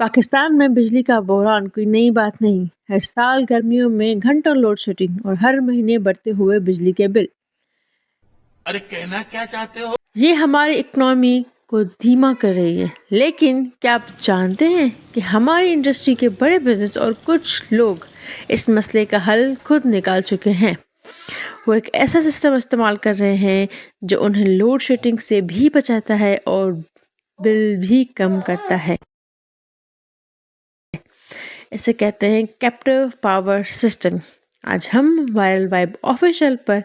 पाकिस्तान में बिजली का बहरान कोई नई बात नहीं। हर साल गर्मियों में घंटों लोड शेडिंग और हर महीने बढ़ते हुए बिजली के बिल। अरे कहना क्या चाहते हो? ये हमारी इकोनॉमी को धीमा कर रही है, लेकिन क्या आप जानते हैं कि हमारी इंडस्ट्री के बड़े बिजनेस और कुछ लोग इस मसले का हल खुद निकाल चुके हैं। वो एक ऐसा सिस्टम इस्तेमाल कर रहे हैं जो उन्हें लोड शेडिंग से भी बचाता है और बिल भी कम करता है। इसे कहते हैं कैप्टिव पावर सिस्टम। आज हम वायरल वाइब ऑफिशियल पर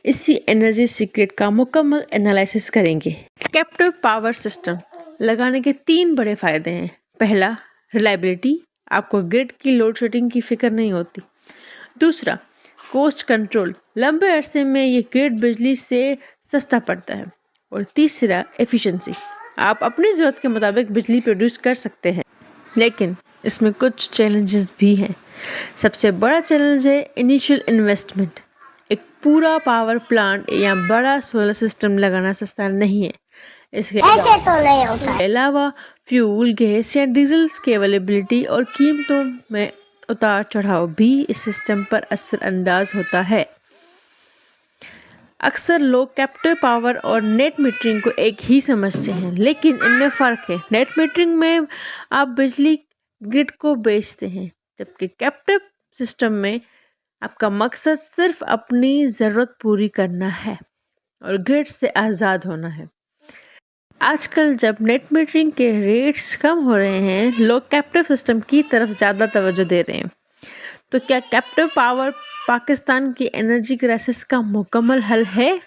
इसी एनर्जी सीक्रेट का मुकम्मल एनालिसिस करेंगे। कैप्टिव पावर सिस्टम लगाने के 3 बड़े फायदे हैं। पहला, रिलायबिलिटी, आपको ग्रिड की लोड शेडिंग की फिक्र नहीं होती। दूसरा, कॉस्ट कंट्रोल, लंबे अरसे में ये ग्रिड बिजली से सस्ता पड़ता है। और तीसरा, एफिशिएंसी, आप अपनी ज़रूरत के मुताबिक बिजली प्रोड्यूस कर सकते हैं। लेकिन इसमें कुछ चैलेंजेस भी हैं। सबसे बड़ा चैलेंज है इनिशियल इन्वेस्टमेंट। एक पूरा पावर प्लांट या बड़ा सोलर सिस्टम लगाना सस्ता नहीं है। इसके अलावा फ्यूल, गैस या डीजल की अवेलेबिलिटी और कीमतों में उतार चढ़ाव भी इस सिस्टम पर असरअंदाज होता है। अक्सर लोग कैप्टिव पावर और नेट मीटरिंग को एक ही समझते हैं, लेकिन इनमें फ़र्क है। नेट मीटरिंग में आप बिजली ग्रिड को बेचते हैं, जबकि कैप्टिव सिस्टम में आपका मकसद सिर्फ अपनी ज़रूरत पूरी करना है और ग्रिड से आज़ाद होना है। आजकल जब नेट मीटरिंग के रेट्स कम हो रहे हैं, लोग कैप्टिव सिस्टम की तरफ ज़्यादा तवज्जो दे रहे हैं। तो क्या कैप्टिव पावर पाकिस्तान की एनर्जी क्राइसिस का मुकम्मल हल है?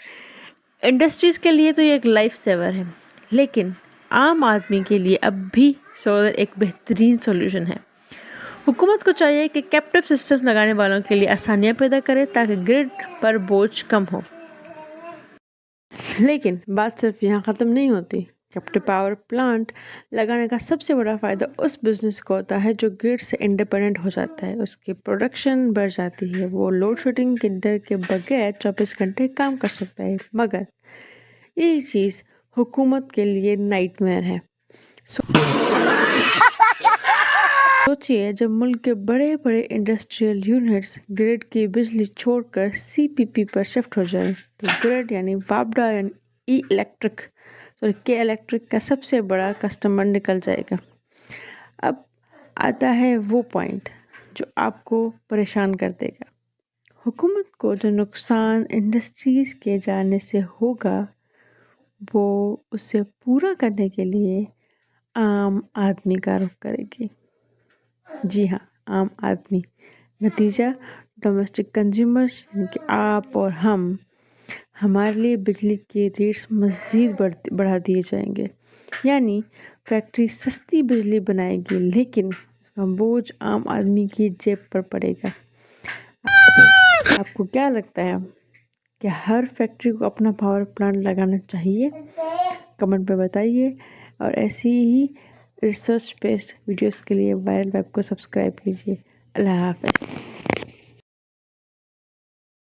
इंडस्ट्रीज के लिए तो ये एक लाइफ सेवर है, लेकिन आम आदमी के लिए अब भी सोलर एक बेहतरीन सॉल्यूशन है। हुकूमत को चाहिए कि कैप्टिव सिस्टम लगाने वालों के लिए आसानियां पैदा करे ताकि ग्रिड पर बोझ कम हो। लेकिन बात सिर्फ यहाँ ख़त्म नहीं होती। कैप्टिव पावर प्लांट लगाने का सबसे बड़ा फ़ायदा उस बिज़नेस को होता है जो ग्रिड से इंडिपेंडेंट हो जाता है। उसकी प्रोडक्शन बढ़ जाती है, वो लोड शेडिंग के डर के बगैर 24 घंटे काम कर सकता है। मगर ये चीज़ हुकूमत के लिए नाइटमेयर है। सोचिए, जब मुल्क के बड़े बड़े इंडस्ट्रियल यूनिट्स ग्रिड की बिजली छोड़कर सीपीपी पर शिफ्ट हो जाए, तो ग्रिड यानी वापडा यानी के इलेक्ट्रिक का सबसे बड़ा कस्टमर निकल जाएगा। अब आता है वो पॉइंट जो आपको परेशान कर देगा। हुकूमत को जो नुकसान इंडस्ट्रीज के जाने से होगा, वो उसे पूरा करने के लिए आम आदमी का रुख करेगी। जी हाँ, आम आदमी। नतीजा, डोमेस्टिक कंज्यूमर्स यानी कि आप और हम, हमारे लिए बिजली के रेट्स मज़ीद बढ़ा दिए जाएंगे। यानी फैक्ट्री सस्ती बिजली बनाएगी, लेकिन बोझ आम आदमी की जेब पर पड़ेगा। आपको क्या लगता है कि हर फैक्ट्री को अपना पावर प्लांट लगाना चाहिए? कमेंट में बताइए। और ऐसी ही रिसर्च बेस्ड वीडियोस के लिए वायरल वेब को सब्सक्राइब कीजिए। अल्लाह हाफ़िज़।